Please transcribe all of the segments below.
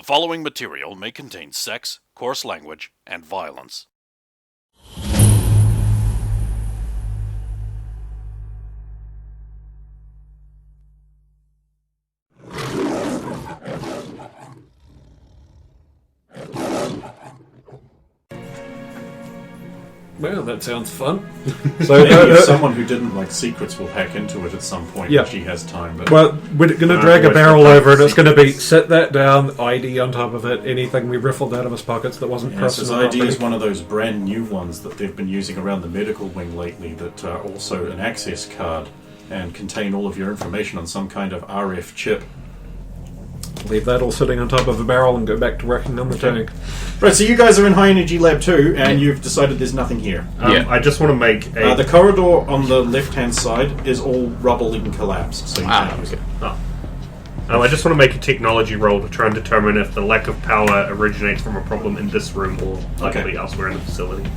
following material may contain sex, coarse language, and violence. Well, that sounds fun. So maybe someone who didn't like secrets will hack into it at some point if she has time. But well, we're going to drag a barrel over and it's going to be set that down, ID on top of it, anything we riffled out of his pockets that wasn't his ID is one of those brand new ones that they've been using around the medical wing lately that are also an access card and contain all of your information on some kind of RF chip. Leave that all sitting on top of a barrel and go back to working on the tank. Right, so you guys are in High Energy Lab 2, and you've decided there's nothing here. I just want to make a... the corridor on the left-hand side is all rubble and collapsed, so you can't use it. I just want to make a technology roll to try and determine if the lack of power originates from a problem in this room or likely elsewhere in the facility.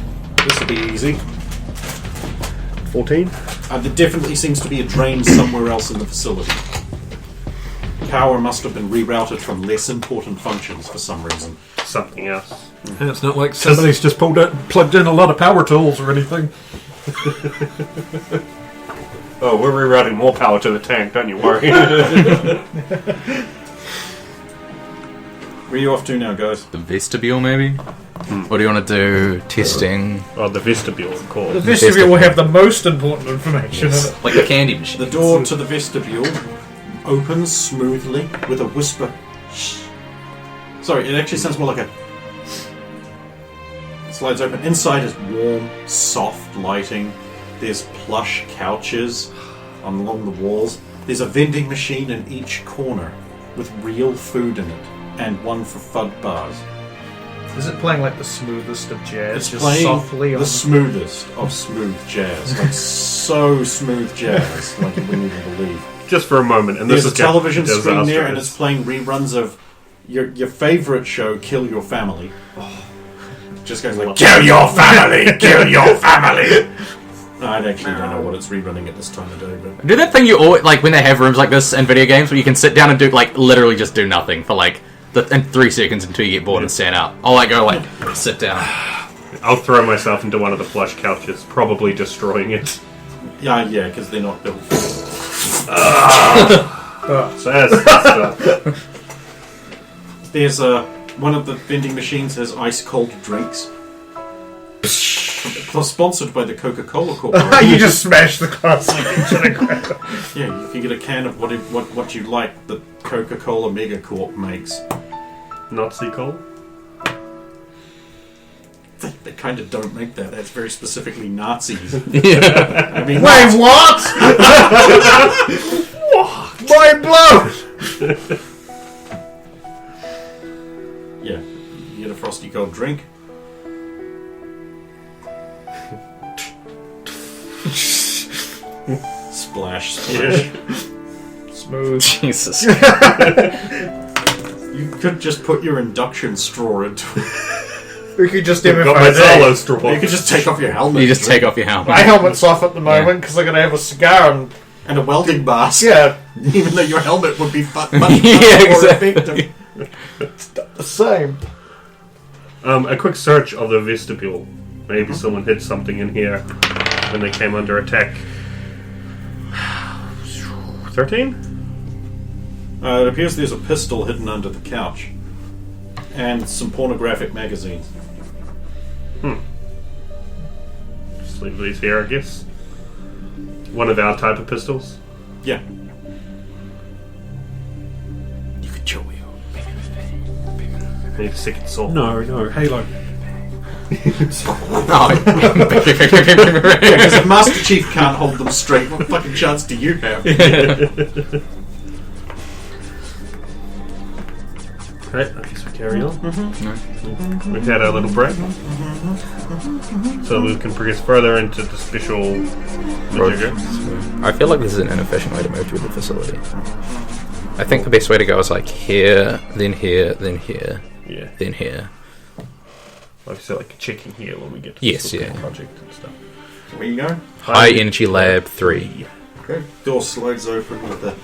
This will be easy. 14? There definitely seems to be a drain somewhere else in the facility. Power must have been rerouted from less important functions for some reason. Something else. And it's not like somebody's just plugged in a lot of power tools or anything. Oh, we're rerouting more power to the tank, don't you worry. Where are you off to now, guys? The vestibule, maybe? What do you want to do? Testing? Oh, the vestibule, of course. The vestibule will have the most important information in it. Like the candy machine. The door to the vestibule opens smoothly with a whisper. Shh. Sorry, it actually sounds more like a... It slides open. Inside is warm, soft lighting. There's plush couches along the walls. There's a vending machine in each corner with real food in it, and one for FUD bars. Is it playing like the smoothest of jazz? It's just playing softly the smoothest of smooth jazz. Like, so smooth jazz, like you wouldn't even believe. Just for a moment. And there's a television screen there, and it's playing reruns of your favourite show, Kill Your Family. Just goes like, Kill your family! Kill your family! No, I actually don't know what it's rerunning at this time of day, but... Do that thing you always, like, when they have rooms like this in video games where you can sit down and do, like, literally just do nothing for, like, in 3 seconds until you get bored and stand up. I'll, like, go, like, sit down. I'll throw myself into one of the plush couches, probably destroying it. Yeah, because they're not built for it. So that's There's one of the vending machines has ice cold drinks. Sponsored by the Coca-Cola Corporation. You just smash the glass into the ground. Yeah, you can get a can of what you like that Coca-Cola Megacorp makes. Nazi coal? They kind of don't make that. That's very specifically Nazis. Yeah. I mean, Wait, what? Mind blown! Yeah, you get a frosty cold drink. Splash. Smooth. Jesus. You could just put your induction straw into it. We could just Got my Zalo straw. You could just take off your helmet. You just take off your helmet. My helmet's off at the moment because I'm going to have a cigar and a welding mask. Yeah. Even though your helmet would be much more effective. It's not the same. A quick search of the vestibule. Maybe someone hid something in here when they came under attack. 13? It appears there's a pistol hidden under the couch. And some pornographic magazines. Just leave these here, I guess. One of our type of pistols. Yeah. You could chill you. I need a second sword. No, Halo. Because if Master Chief can't hold them straight, what fucking chance do you have? Right, I guess we carry on. We've had our little break. So we can progress further into the special majigger. I feel like this is an inefficient way to move through the facility. I think the best way to go is like here, then here, then here, then here. Obviously, like checking here when we get to the project and stuff. So where you going? High Energy Lab 3. Okay. Door slides open with a...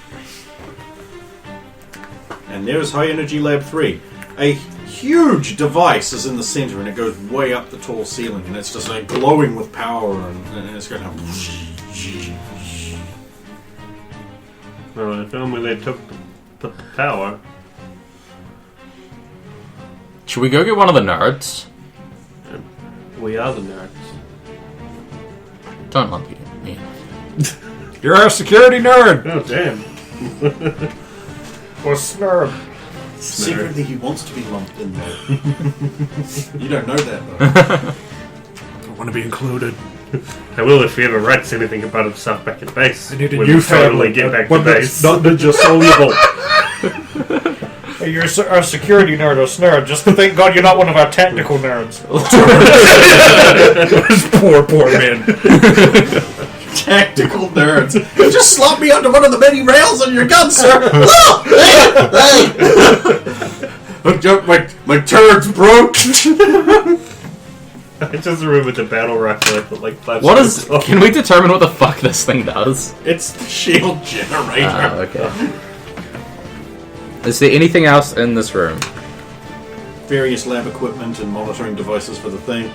And there's High Energy Lab 3. a huge device is in the center, and it goes way up the tall ceiling, and it's just like glowing with power, and it's going to. Well, if only they put the power. Should we go get one of the nerds? We are the nerds. Don't lump me. You're our security nerd! Oh, damn. Or snurb. Secretly, he wants to be lumped in there. You don't know that, though. I want to be included. I will if he ever writes anything about himself back at base. I need a We'll new totally family. get back to One that's base. not ninja soluble. Hey, you're our security nerd or snurb. Just thank God you're not one of our technical nerds. Those poor men. Tactical nerds. You just slot me under one of the many rails on your gun, sir. Look! Hey! My turret's broke. I just remembered the battle rifle that like flaps. What is? Can we determine what the fuck this thing does? It's the shield generator. Okay. Is there anything else in this room? Various lab equipment and monitoring devices for the thing.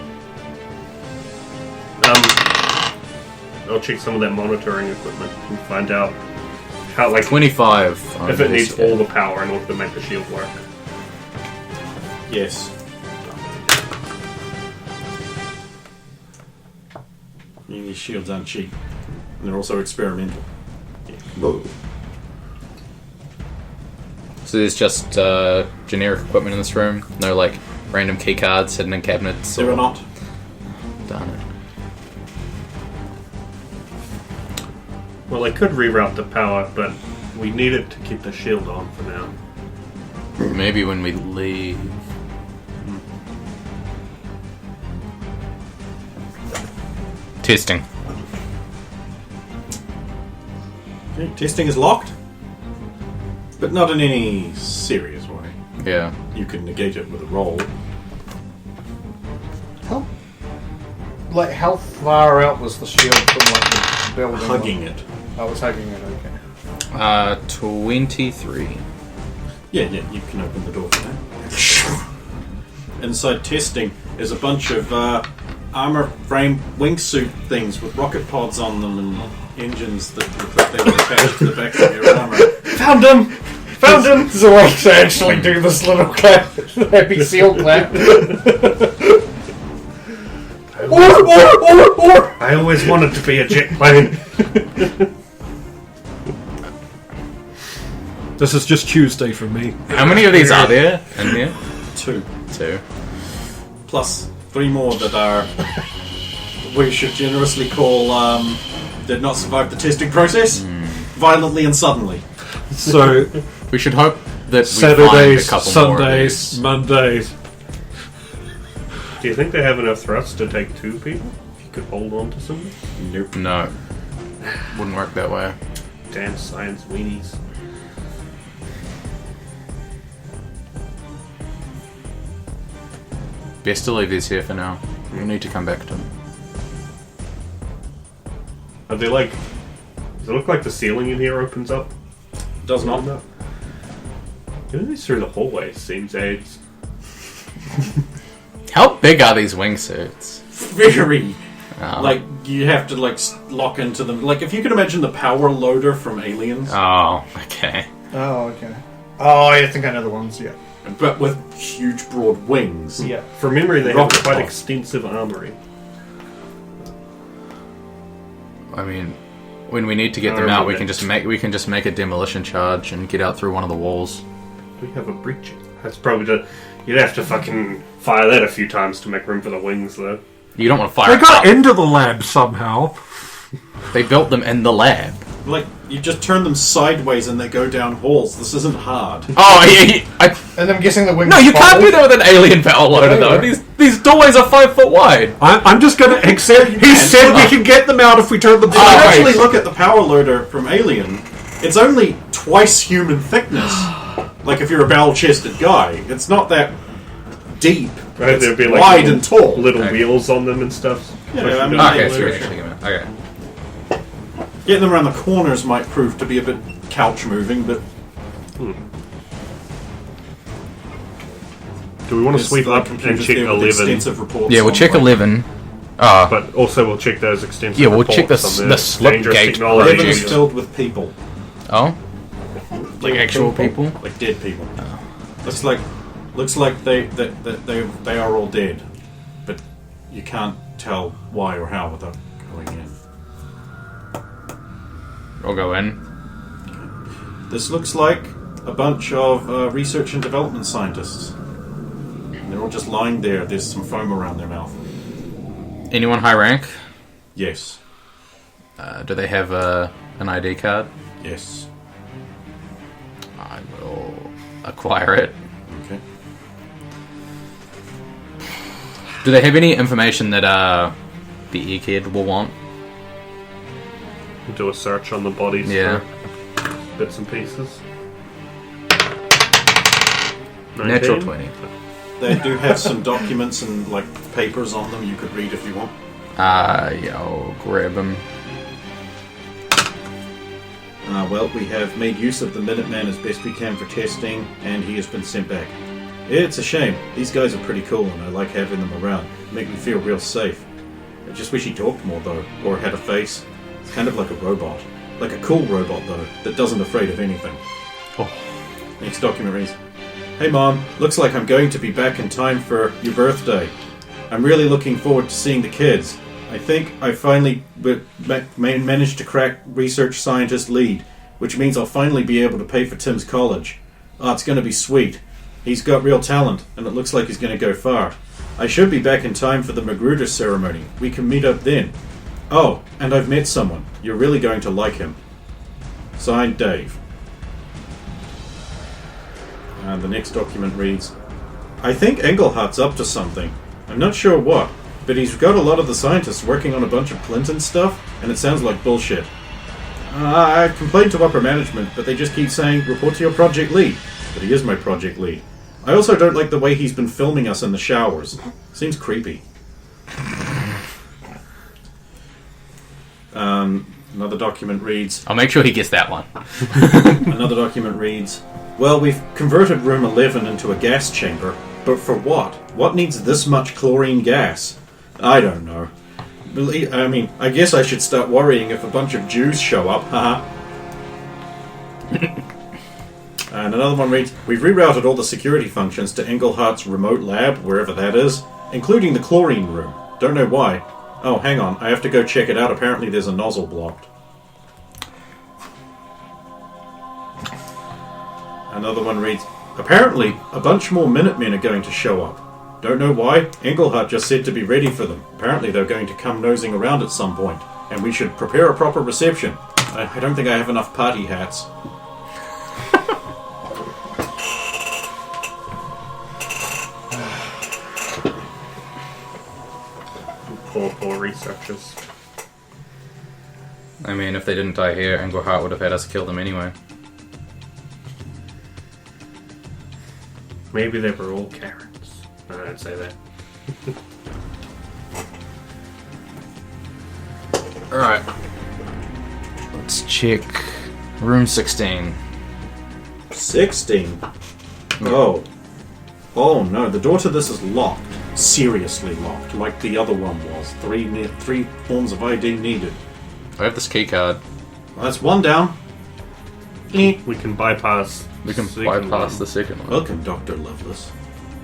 I'll check some of that monitoring equipment and find out how, like, 25. if it needs all the power in order to make the shield work. Yes. These shields aren't cheap. And they're also experimental. So there's just generic equipment in this room? No, like, random key cards hidden in cabinets? There are not. Darn it. Well, I could reroute the power, but we need it to keep the shield on for now. Maybe when we leave. Testing. Okay, testing is locked. But not in any serious way. Yeah. You can negate it with a roll. How far out was the shield from like the building? Hugging it. I was hugging it. Okay. 23. Yeah, you can open the door for that. Inside testing is a bunch of armor frame wingsuit things with rocket pods on them and engines that look like they were attached to the back of your armor. Found him! Found him! This is a way to actually do this little clap. Happy seal clap. Or! I always wanted to be a jet plane. This is just Tuesday for me. How many of these are there in here? 2. 2. Plus 3 more that are... we should generously call... did not survive the testing process. Violently and suddenly. So, We should hope that we Saturdays, find a couple more of Sundays, these. Mondays. Do you think they have enough thrust to take 2 people? If you could hold on to something? Nope. No. Wouldn't work that way. Damn science weenies. Best to leave these here for now. We'll need to come back to them. Are they like... Does it look like the ceiling in here opens up? Does not. Doing this through the hallway seems AIDS. How big are these wingsuits? Very. Oh. Like, you have to, like, lock into them. Like, if you can imagine the power loader from Aliens, Oh, okay. Oh, okay. Oh, I think I know the ones, yeah. but with huge, broad wings. Yeah. From memory, they have Rocket quite pod. extensive armory. I mean, when we need to get I them out, we remember can just make a demolition charge and get out through one of the walls. We have a breach. That's probably the... You'd have to fucking fire that a few times to make room for the wings, though. You don't want to fire They got up. into the lab somehow. They built them in the lab. Like, you just turn them sideways and they go down halls. This isn't hard. Oh, And I'm guessing the wings. no, you can't follow. do that with an alien power loader, though. These doorways are 5 foot wide. I'm just going to accept. He said we can get them out if we turn them If you sideways. actually look at the power loader from Alien, it's only twice human thickness. Like, if you're a barrel-chested guy, it's not that deep. Right, It's there'd be like wide and tall. little Okay. wheels on them and stuff. Yeah, I mean, Okay, they- so you're actually gonna... Okay. Getting them around the corners might prove to be a bit couch moving, but Do we want to There's, sweep like, up and computers check there with 11? extensive reports Yeah, we'll on, check like, 11. But also we'll check those extensive Yeah, we'll reports check the on slip dangerous gate. 11 technology. is filled with people. Oh? Like actual people? Like dead people. Looks like they are all dead, but you can't tell why or how without going in. I'll go in. This looks like a bunch of research and development scientists. And they're all just lying there. There's some foam around their mouth. Anyone high rank? Yes. Do they have an ID card? Yes. I will acquire it. Okay. Do they have any information that the E-Kid will want? Do a search on the bodies Yeah. for bits and pieces. 19? Natural 20. They do have some documents and like papers on them you could read if you want. Yeah, I'll grab them. Well, we have made use of the Minuteman as best we can for testing, and he has been sent back. It's a shame. These guys are pretty cool, and I like having them around. Make me feel real safe. I just wish he talked more, though, or had a face. It's kind of like a robot. Like a cool robot, though, that doesn't afraid of anything. Oh. Next document reads, Hey Mom, looks like I'm going to be back in time for your birthday. I'm really looking forward to seeing the kids. I think I finally managed to crack research scientist lead, which means I'll finally be able to pay for Tim's college. Oh, it's going to be sweet. He's got real talent, and it looks like he's going to go far. I should be back in time for the Magruder ceremony. We can meet up then. Oh, and I've met someone. You're really going to like him. Signed, Dave. And the next document reads, I think Englehart's up to something. I'm not sure what, but he's got a lot of the scientists working on a bunch of Clinton stuff, and it sounds like bullshit. I've complained to upper management, but they just keep saying, report to your project lead. But he is my project lead. I also don't like the way he's been filming us in the showers. Seems creepy. Another document reads... I'll make sure he gets that one. Another document reads, Well, we've converted room 11 into a gas chamber, but for what? What needs this much chlorine gas? I don't know. I guess I should start worrying if a bunch of Jews show up, haha. And another one reads, We've rerouted all the security functions to Englehart's remote lab, wherever that is, including the chlorine room. Don't know why. Oh, hang on, I have to go check it out. Apparently there's a nozzle blocked. Another one reads, Apparently, a bunch more Minutemen are going to show up. Don't know why. Englehart just said to be ready for them. Apparently they're going to come nosing around at some point, and we should prepare a proper reception. I don't think I have enough party hats. Poor researchers. I mean, if they didn't die here, Englehart would have had us kill them anyway. Maybe they were all Karens. No, I don't say that. Alright. Let's check room 16. 16? Oh. Oh no, the door to this is locked. Seriously locked, like the other one was. Three forms of ID needed. I have this key card. Well, that's one down. We can bypass. We can the second bypass one. the second one. Welcome, Dr. Lovelace.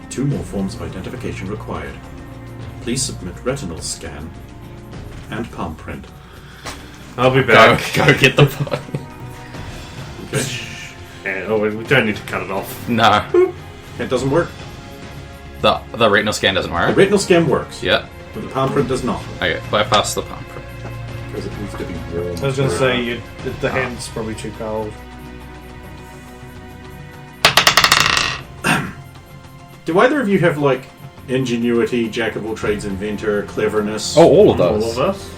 2 more forms of identification required. Please submit retinal scan and palm print. I'll be back. Go get the phone. Yeah, we don't need to cut it off. No. It doesn't work. The retinal scan doesn't The work? retinal scan works, Yeah. but the palm print does not. Okay, bypass the palm print. Because it needs to be warm. I was going to say, the hand's probably too cold. Do either of you have, like, ingenuity, jack of all trades, inventor, cleverness? Oh, all of All those. of us.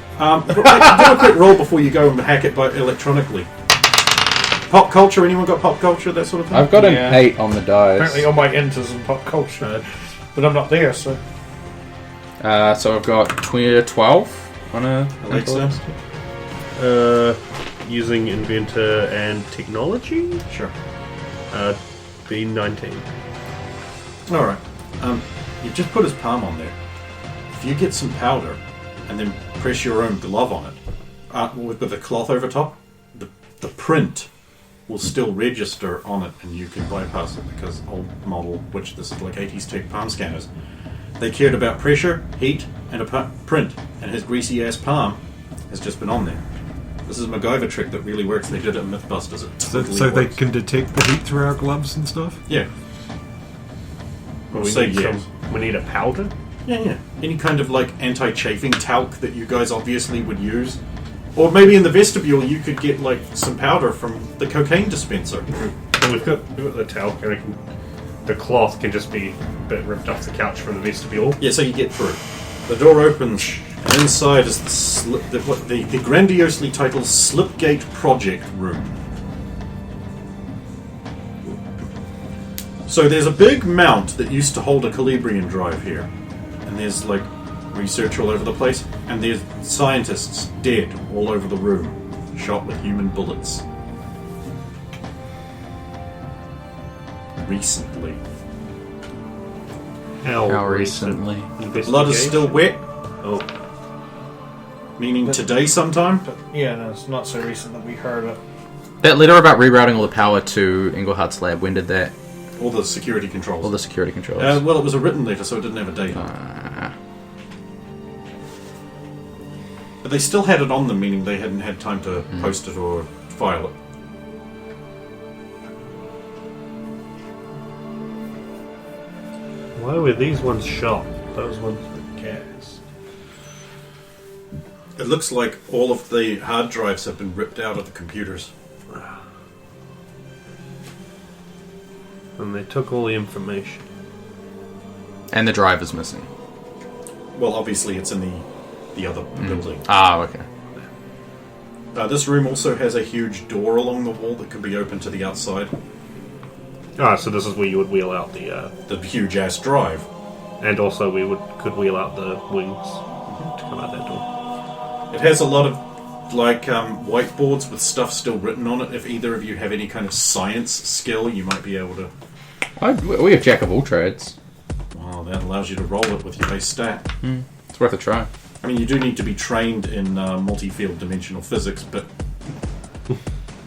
Do a quick roll before you go and hack it electronically. Pop culture, anyone got pop culture, that sort of thing? I've got Yeah. an 8 on the dice. Apparently all my enters in pop culture. But I'm not there, so... So I've got 12 on a... Alexa? Using inventor and technology. Sure. B19. Alright. You just put his palm on there. If you get some powder and then press your own glove on it, with a cloth over top, the print will still register on it and you can bypass it, because old model, which this is like 80s tech palm scanners, they cared about pressure, heat, and a print, and his greasy ass palm has just been on there. This is a MacGyver trick that really works. They did it in Mythbusters. It totally So they works. can detect the heat through our gloves and stuff? Yeah. Well, Say yes. we need a powder? Yeah. Any kind of like anti-chafing talc that you guys obviously would use. Or maybe in the vestibule you could get like some powder from the cocaine dispenser. Well, we've got the talc, and the cloth can just be a bit ripped off the couch from the vestibule. Yeah, so you get through. The door opens, and inside is the grandiosely titled Slipgate Project Room. So there's a big mount that used to hold a Calibrian drive here. And there's like research all over the place. And there's scientists dead all over the room, shot with human bullets. Recently. How recently? Blood is still wet, Oh, meaning today sometime. But yeah, no, it's not so recent that we heard it. That letter about rerouting all the power to Englehart's lab, when did that? All the security controls. All the security controls. Well, it was a written letter, so it didn't have a date on it. Ah. But they still had it on them, meaning they hadn't had time to post it or file it. why were these ones shot? Those ones were gas. It looks like all of the hard drives have been ripped out of the computers. And they took all the information. And the drive is missing. Well, obviously it's in the other building. Ah, okay. This room also has a huge door along the wall that can be opened to the outside. Ah, so this is where you would wheel out the... The huge ass drive. and also we could wheel out the wings to come out that door. It has a lot of like whiteboards with stuff still written on it. If either of you have any kind of science skill, you might be able to... We have jack of all trades. Well, that allows you to roll it with your base stat. It's worth a try. I mean, you do need to be trained in multi-field dimensional physics, but...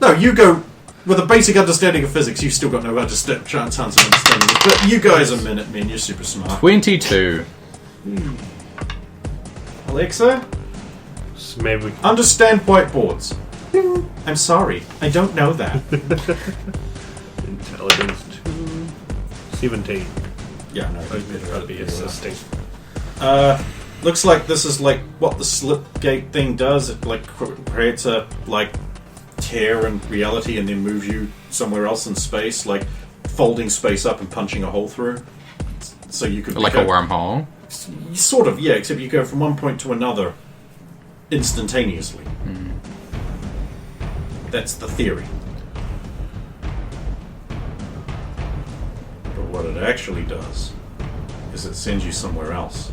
No, you go... With a basic understanding of physics, you've still got no chance of understanding it. But you guys are Minutemen, you're super smart. 22. Alexa? So maybe we can... Understand whiteboards. I'm sorry, I don't know that. Intelligence 2... 17. Yeah, no, That'd be assisting. Looks like this is like what the slipgate thing does. It like creates a like tear in reality and then moves you somewhere else in space, like folding space up and punching a hole through. So you could Like a wormhole. Sort of, yeah. Except you go from one point to another instantaneously. That's the theory. But what it actually does is it sends you somewhere else.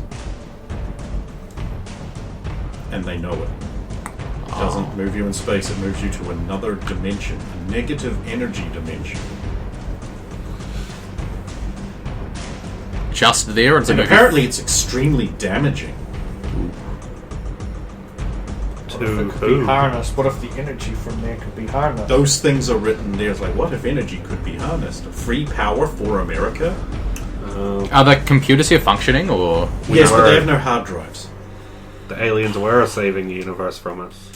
And they know it. It doesn't move you in space, it moves you to another dimension, a negative energy dimension. Just there? Or And apparently it's extremely damaging. What if it could be harnessed? What if the energy from there could be harnessed? Those things are written there. It's like, what if energy could be harnessed? Free power for America? Are the computers here functioning, or...? Yes, but they have no hard drives. The aliens were saving the universe from us.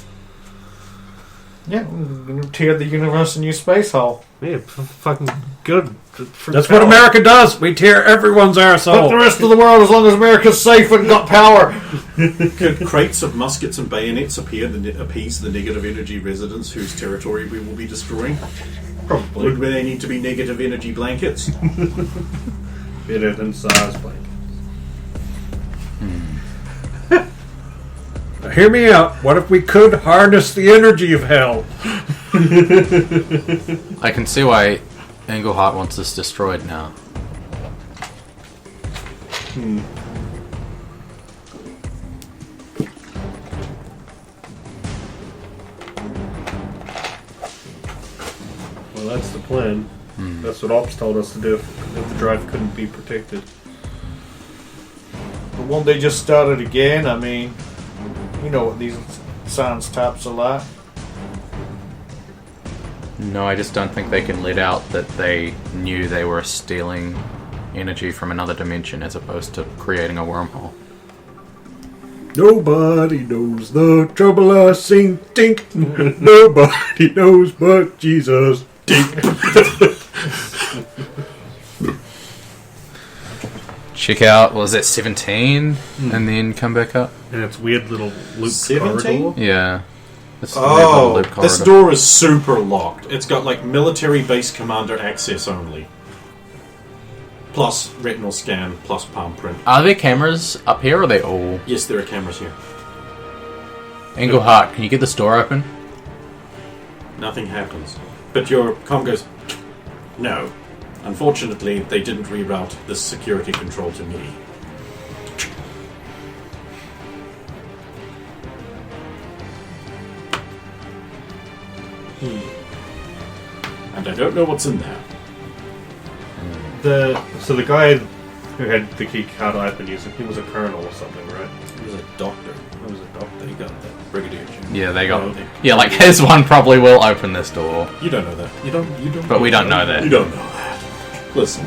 Yeah, tear the universe a new space hole. Yeah, fucking good. That's what America does. We tear everyone's But the arsehole. rest of the world, as long as America's safe and got power. Could crates of muskets and bayonets appease the negative energy residents whose territory we will be destroying? Probably. Would they need to be negative energy blankets? Better than SARS blanket. Now, hear me out. What if we could harness the energy of hell? I can see why Engelhart wants this destroyed now. Well, that's the plan. That's what Ops told us to do if the drive couldn't be protected. Won't they just start it again? I mean, you know what these science types are like. No, I just don't think they can let out that they knew they were stealing energy from another dimension as opposed to creating a wormhole. Nobody knows the trouble I seen. Dink. Nobody knows but Jesus. Dink. Check out, what was that, 17? And then come back up? And it's weird little loop 17? corridor. Yeah. This weird little Oh, loop this corridor. door is super locked. It's got like military base commander access only. Plus retinal scan, plus palm print. Are there cameras up here, or are they all... Yes, there are cameras here. Engelhart, can you get this door open? Nothing happens. But your comm goes, no. Unfortunately, they didn't reroute this security control to me. And I don't know what's in there. So the guy who had the key card open, he was a colonel or something, right? He was a doctor. He was a doctor. He got that. Brigadier General. Yeah, they got... Oh, Yeah, like, his one probably will open this door. You don't know that. You don't. But we don't know that. You don't know that. Listen,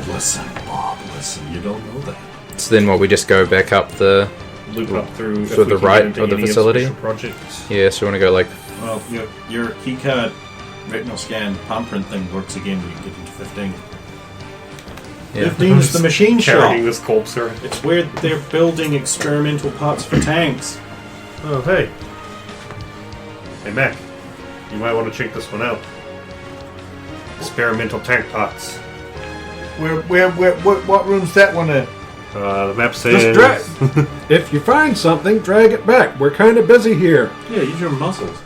Bob. Listen. You don't know that. So then what, we just go back up the... Loop up through To the right of the facility? Projects. Yeah, so we want to go, like... Well, your keycard retinal scan palm print thing works again when you get into 15. Yeah. 15 is the machine Carrying shop. this corpse around. It's where they're building experimental parts for tanks. Oh, hey. Hey, Mac. You might want to check this one out. Experimental tank parts. What room's that one in? The map Just says... drag. If you find something, drag it back. We're kind of busy here. Yeah, use your muscles.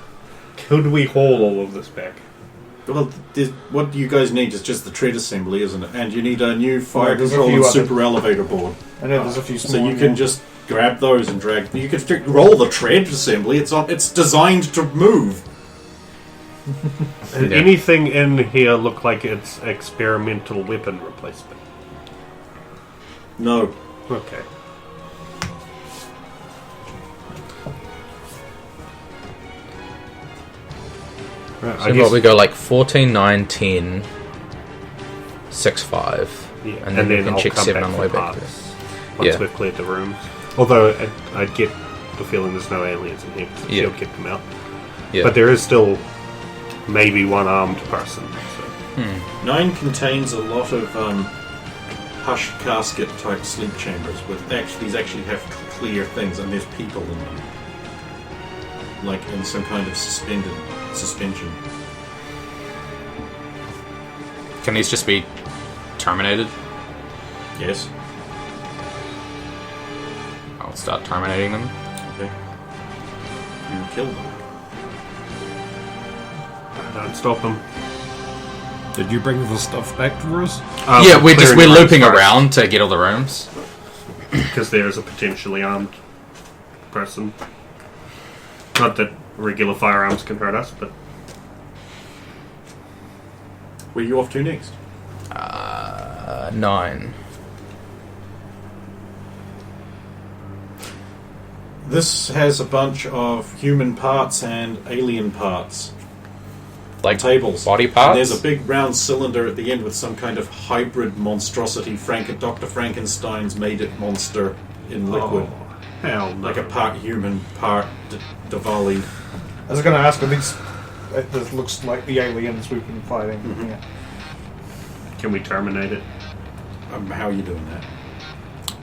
Could we haul all of this back? Well, what you guys need is just the tread assembly, isn't it? And you need a new fire Well, there's a control few and other- super elevator board. I know there's a few small. So you can just grab those and drag. You can roll the tread assembly. It's designed to move. Does Yeah. anything in here look like it's experimental weapon replacement? No. Okay. Right, So what, we go like 14, 9, 10, 6, 5. yeah, and then we can I'll check come 7 on the way for back. parts once Yeah. we've cleared the rooms. Although I'd get the feeling there's no aliens in here because the Yeah. shield kicked them out. Yeah. But there is still maybe one armed person. So. 9 contains a lot of hush casket type sleep chambers with these actually have clear things and there's people in them. Like in some kind of suspension. Can these just be terminated? Yes. I'll start terminating them. Okay. You kill them. Don't stop them. Did you bring the stuff back to us? Yeah, we're looping around to get all the rooms. Because there is a potentially armed person. Not that regular firearms can hurt us, but Where are you off to next? 9. This has a bunch of human parts and alien parts. Like Tables. body And parts? there's a big round cylinder at the end with some kind of hybrid monstrosity. Dr. Frankenstein's made it monster in liquid. oh, hell no. Like a part human, part Diwali. I was going to ask, are these? This looks like the aliens we've been fighting. Mm-hmm. Yeah. Can we terminate it? How are you doing that?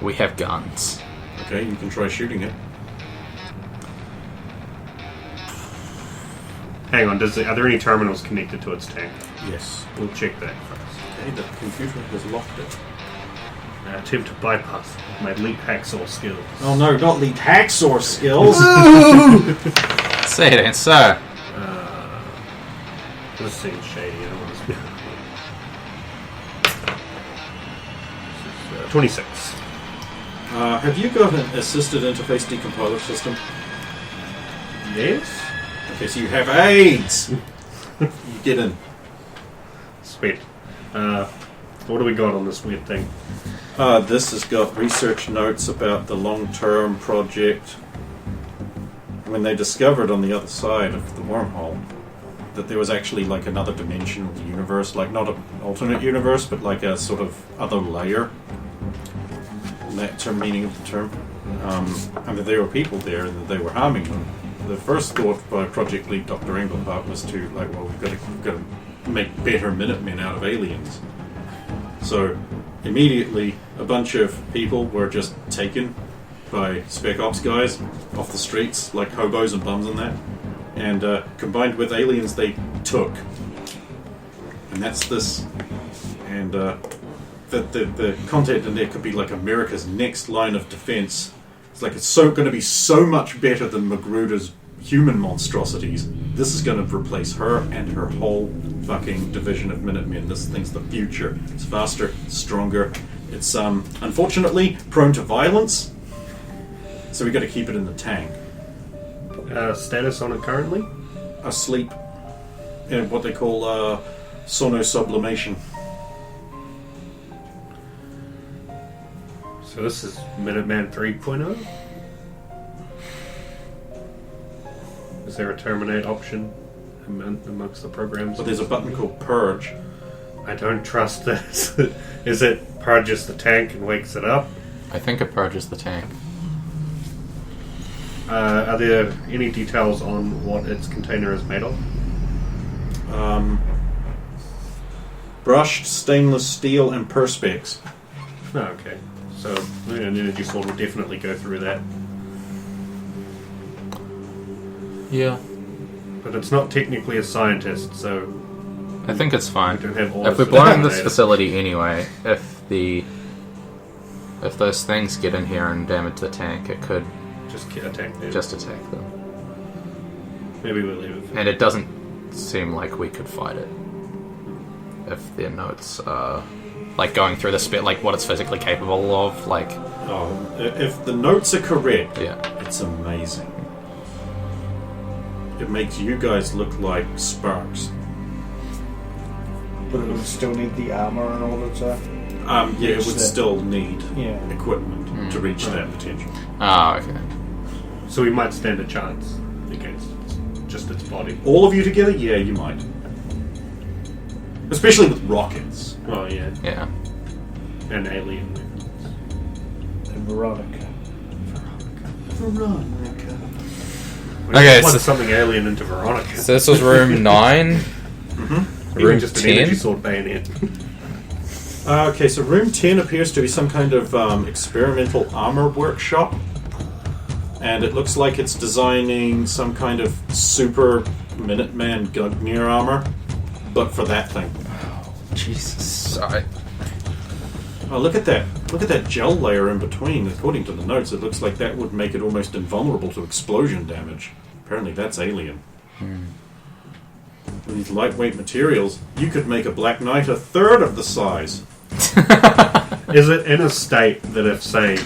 We have guns. Okay, you can try shooting it. Hang on, are there any terminals connected to its tank? Yes. We'll check that first. Okay, the computer has locked it. Attempt to bypass my leap hacksaw skills. Oh no, not lead hacksaw skills! Say it ain't so. This seems shady. I don't want to speak. This is, 26. Have you got an assisted interface decompiler system? Yes? Okay, so you have AIDS! You get in. Sweet. What do we got on this weird thing? This has got research notes about the long-term project. When they discovered on the other side of the wormhole that there was actually like another dimensional universe, like not an alternate universe, but like a sort of other layer. In that term, meaning of the term. And that there were people there and that they were harming them. The first thought by Project Lead Dr. Engelhardt was to, like, well, we've got to make better Minutemen out of aliens. So, immediately, a bunch of people were just taken by Spec Ops guys off the streets, like hobos and bums and that. And combined with aliens they took. And that's this. And the content in there could be like America's next line of defense. It's like it's going to be so much better than Magruder's human monstrosities. This is going to replace her and her whole fucking division of Minutemen. This thing's the future. It's faster, stronger. It's unfortunately prone to violence. So we got to keep it in the tank. Status on it currently? Asleep. In what they call sonosublimation. So this is Minuteman 3.0? Is there a terminate option amongst the programs? But there's a button called Purge. I don't trust this. Is it purges the tank and wakes it up? I think it purges the tank. Are there any details on what its container is made of? Brushed stainless steel and perspex. Oh, okay. So an energy sword will definitely go through that. Yeah. But it's not technically a scientist, so I think it's fine. we don't have all If we're this blowing this data. facility anyway, if those things get in here and damage the tank, it could Just attack them. just attack them. Maybe we'll leave it. And it doesn't seem like we could fight it. If their notes are like going through the spit, like what it's physically capable of, like If the notes are correct, yeah. it's amazing. It makes you guys look like sparks. But it would still need the armor in order to. Yeah, it would still need Yeah. equipment to reach that potential. Oh, okay. So we might stand a chance against just its body. All of you together? Yeah, you might. Especially with rockets. Well, yeah. Yeah. And alien. And Veronica. Okay, Plug so- something alien into Veronica. So this was room 9. Even Room just an 10. energy sword bayonet. Okay, so room 10 appears to be some kind of experimental armor workshop. And it looks like it's designing some kind of super Minuteman Gungnir armor. But for that thing. Jesus. Oh, look at that. Look at that gel layer in between. According to the notes, it looks like that would make it almost invulnerable to explosion damage. Apparently that's alien. With these lightweight materials, you could make a Black Knight a third of the size. Is it in a state that if, say,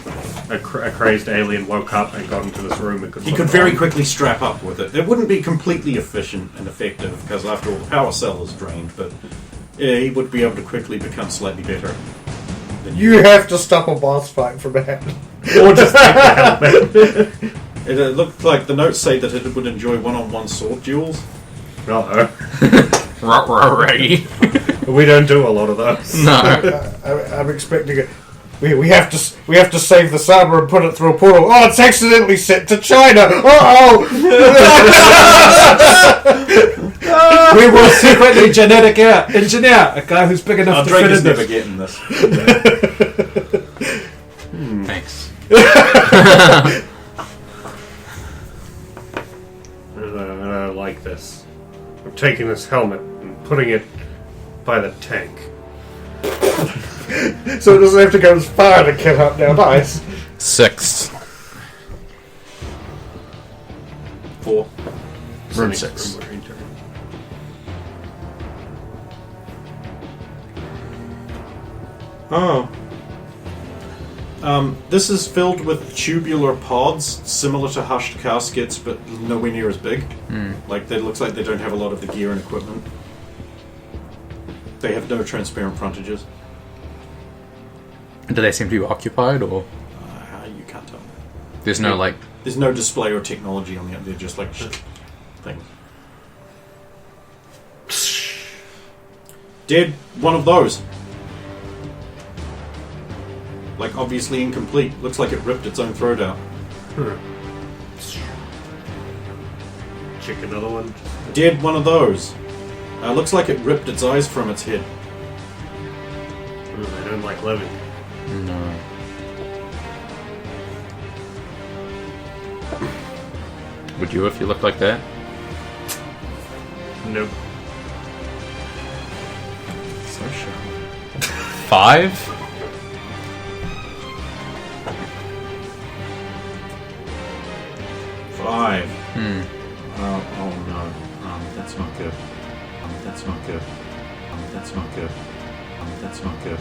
a crazed alien woke up and got into this room, it could He put could it very on? quickly strap up with it. It wouldn't be completely efficient and effective, because after all, the power cell is drained, but yeah, he would be able to quickly become slightly better. Than You have to stop a boss fight for that. Or just take the helmet. It looked like the notes say that it would enjoy one-on-one sword duels. Uh-oh. Ready? We don't do a lot of those. No. I'm expecting it. We have to save the armor and put it through a portal. Oh, it's accidentally sent to China. We will secretly genetic engineer a guy who's big enough to fit Drake is in never this. getting this. Thanks. I don't like this. I'm taking this helmet and putting it by the tank. So it doesn't have to go as far to kill up now. Nice. 6. 4. Room 6. Oh. This is filled with tubular pods, similar to hushed caskets, but nowhere near as big. Like, it looks like they don't have a lot of the gear and equipment. They have no transparent frontages. Do they seem to be occupied, or You can't tell. there's no like? There's no display or technology on the they're just like things. Dead one of those. Like obviously incomplete. Looks like it ripped its own throat out. Check another one. Dead one of those. Looks like it ripped its eyes from its head. They don't like living. No. Would you if you looked like that? Nope. So sure. 5? 5. Hmm. Oh no. That's not good. That's not good. That's not good. That's not good.